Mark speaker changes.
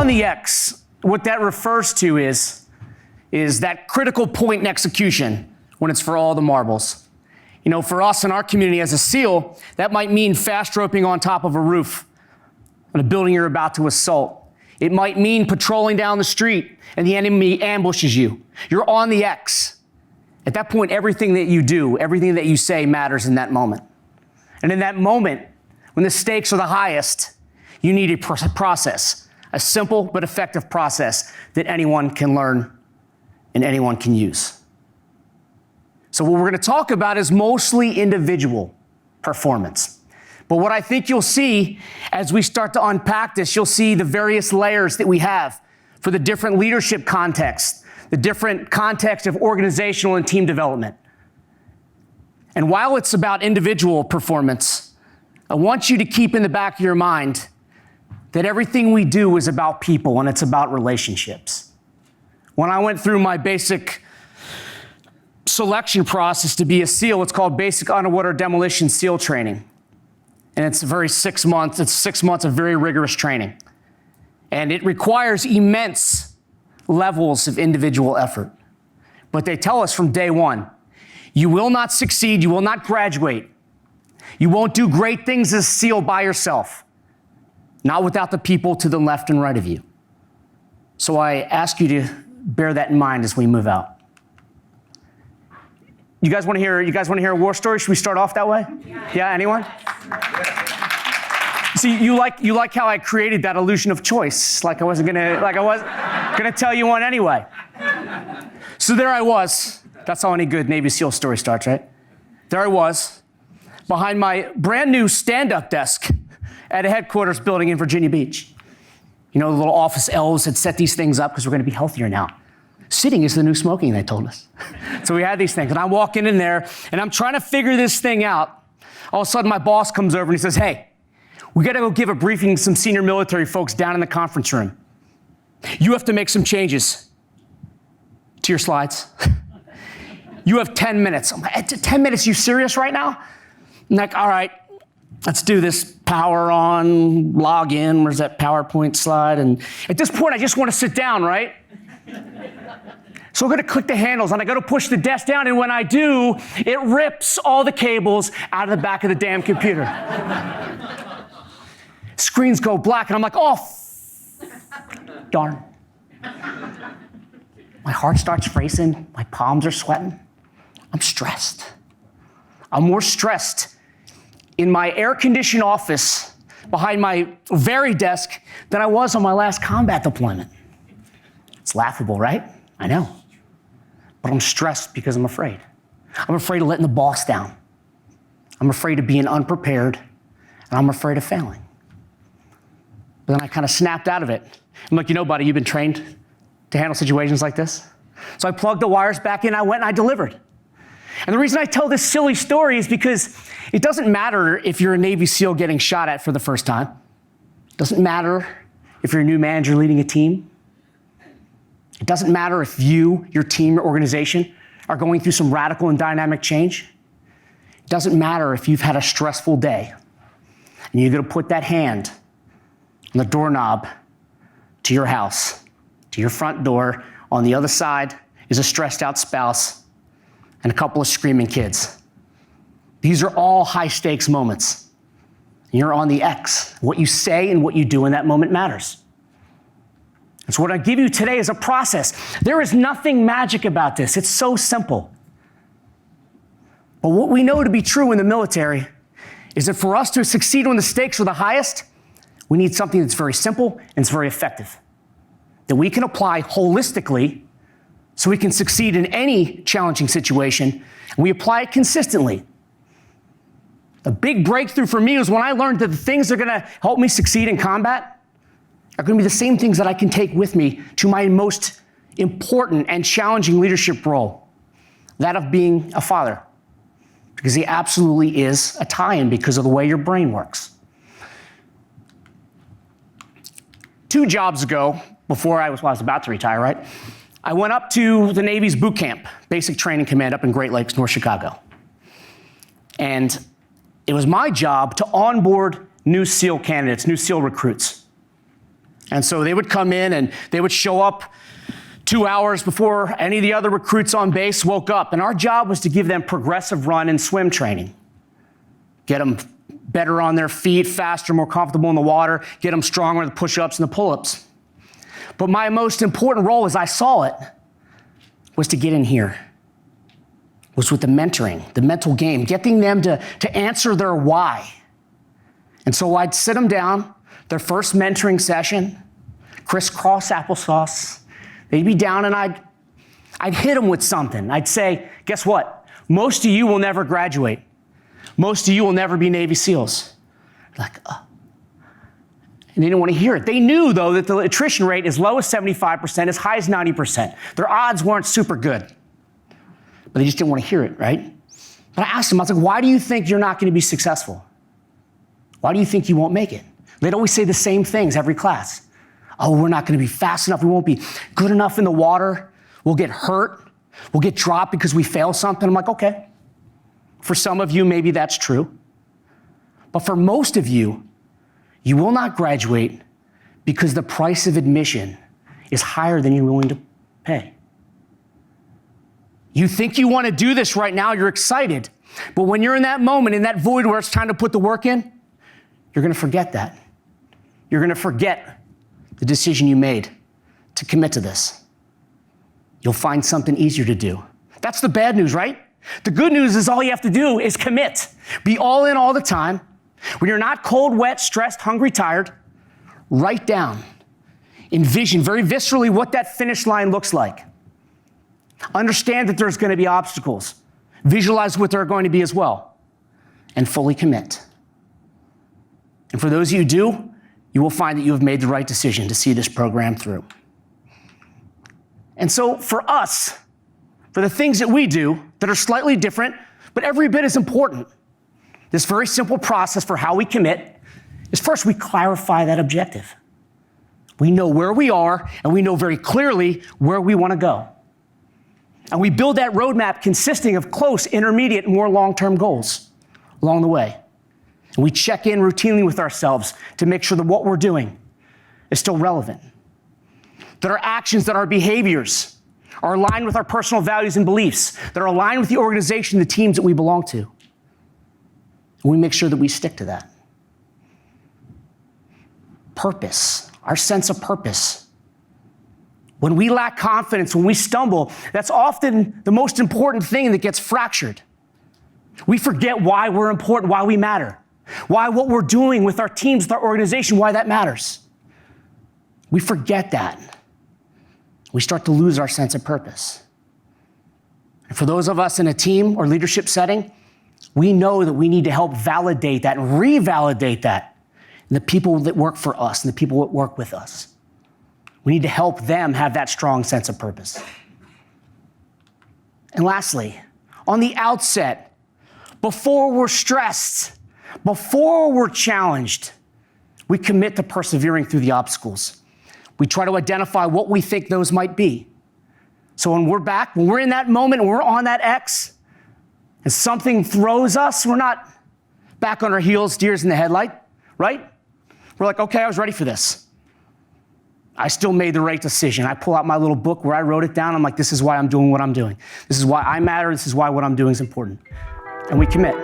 Speaker 1: on the X, what that refers to is that critical point in execution when it's for all the marbles. You know, for us in our community as a SEAL, that might mean fast roping on top of a roof on a building you're about to assault. It might mean patrolling down the street and the enemy ambushes you. You're on the X. At that point, everything that you do, everything that you say matters in that moment. And in that moment, when the stakes are the highest, you need a process, a simple but effective process that anyone can learn and anyone can use. So what we're going to talk about is mostly individual performance. But what I think you'll see as we start to unpack this, you'll see the various layers that we have for the different leadership contexts, the different context of organizational and team development. And while it's about individual performance, I want you to keep in the back of your mind that everything we do is about people and it's about relationships. When I went through my basic selection process to be a SEAL, it's called Basic Underwater Demolition SEAL Training. And it's 6 months of very rigorous training. And it requires immense levels of individual effort. But they tell us from day one, you will not succeed, you will not graduate. You won't do great things as a SEAL by yourself, not without the people to the left and right of you. So I ask you to bear that in mind as we move out. You guys want to hear a war story? Should we start off that way? Yeah, anyone? See, you like how I created that illusion of choice, like I wasn't gonna tell you one anyway. So there I was. That's how any good Navy SEAL story starts, right? There I was, behind my brand new stand-up desk at a headquarters building in Virginia Beach. You know, the little office elves had set these things up because we're gonna be healthier now. Sitting is the new smoking, they told us. So we had these things, and I'm walking in there, and I'm trying to figure this thing out. All of a sudden, my boss comes over and he says, hey, we gotta go give a briefing to some senior military folks down in the conference room. You have to make some changes to your slides. You have 10 minutes. I'm like, 10 minutes, you serious right now? I'm like, all right, let's do this. Power on, log in, where's that PowerPoint slide? And at this point, I just wanna sit down, right? So I'm gonna click the handles and I gotta push the desk down, and when I do, it rips all the cables out of the back of the damn computer. Screens go black and I'm like, oh, darn. My heart starts racing, my palms are sweating. I'm stressed. I'm more stressed in my air-conditioned office behind my very desk than I was on my last combat deployment. It's laughable, right? I know. But I'm stressed because I'm afraid. I'm afraid of letting the boss down. I'm afraid of being unprepared, and I'm afraid of failing. But then I kind of snapped out of it. I'm like, you know, buddy, you've been trained to handle situations like this. So I plugged the wires back in, I went and I delivered. And the reason I tell this silly story is because it doesn't matter if you're a Navy SEAL getting shot at for the first time. It doesn't matter if you're a new manager leading a team. It doesn't matter if you, your team, your organization are going through some radical and dynamic change. It doesn't matter if you've had a stressful day and you're gonna put that hand on the doorknob to your house, to your front door. On the other side is a stressed out spouse and a couple of screaming kids. These are all high stakes moments. You're on the X. What you say and what you do in that moment matters. And so what I give you today is a process. There is nothing magic about this. It's so simple. But what we know to be true in the military is that for us to succeed when the stakes are the highest, we need something that's very simple and it's very effective, that we can apply holistically so we can succeed in any challenging situation, and we apply it consistently. A big breakthrough for me was when I learned that the things that are gonna help me succeed in combat are gonna be the same things that I can take with me to my most important and challenging leadership role, that of being a father. Because he absolutely is a tie-in because of the way your brain works. 2 jobs ago, before I was about to retire, right? I went up to the Navy's boot camp, basic training command up in Great Lakes, North Chicago. And it was my job to onboard new SEAL candidates, new SEAL recruits. And so they would come in and they would show up 2 hours before any of the other recruits on base woke up. And our job was to give them progressive run and swim training. Get them better on their feet, faster, more comfortable in the water, get them stronger with the push-ups and the pull-ups. But my most important role, as I saw it, was to get in here, was with the mentoring, the mental game, getting them to answer their why. And so I'd sit them down, their first mentoring session, crisscross applesauce. They'd be down and I'd hit them with something. I'd say, guess what? Most of you will never graduate. Most of you will never be Navy SEALs. Like, And they didn't want to hear it. They knew, though, that the attrition rate as low as 75%, as high as 90%. Their odds weren't super good. But they just didn't want to hear it, right? But I asked them, I was like, why do you think you're not going to be successful? Why do you think you won't make it? They'd always say the same things every class. Oh, we're not going to be fast enough. We won't be good enough in the water. We'll get hurt. We'll get dropped because we fail something. I'm like, okay. For some of you, maybe that's true. But for most of you, you will not graduate because the price of admission is higher than you're willing to pay. You think you want to do this right now, you're excited. But when you're in that moment, in that void where it's time to put the work in, you're going to forget that. You're going to forget the decision you made to commit to this. You'll find something easier to do. That's the bad news, right? The good news is all you have to do is commit. Be all in all the time. When you're not cold, wet, stressed, hungry, tired, write down, envision very viscerally what that finish line looks like. Understand that there's going to be obstacles. Visualize what there are going to be as well. And fully commit. And for those of you who do, you will find that you have made the right decision to see this program through. And so for us, for the things that we do that are slightly different, but every bit as important, this very simple process for how we commit is first we clarify that objective. We know where we are, and we know very clearly where we want to go. And we build that roadmap consisting of close, intermediate, and more long-term goals along the way. And we check in routinely with ourselves to make sure that what we're doing is still relevant. That our actions, that our behaviors are aligned with our personal values and beliefs, that are aligned with the organization, the teams that we belong to. And we make sure that we stick to that. Purpose, our sense of purpose. When we lack confidence, when we stumble, that's often the most important thing that gets fractured. We forget why we're important, why we matter, why what we're doing with our teams, with our organization, why that matters. We forget that. We start to lose our sense of purpose. And for those of us in a team or leadership setting, we know that we need to help validate that and revalidate that in the people that work for us and the people that work with us. We need to help them have that strong sense of purpose. And lastly, on the outset, before we're stressed, before we're challenged, we commit to persevering through the obstacles. We try to identify what we think those might be. So when we're back, when we're in that moment, and we're on that X, and something throws us, we're not back on our heels, deers in the headlight, right? We're like, okay, I was ready for this. I still made the right decision. I pull out my little book where I wrote it down. I'm like, this is why I'm doing what I'm doing. This is why I matter. This is why what I'm doing is important. And we commit.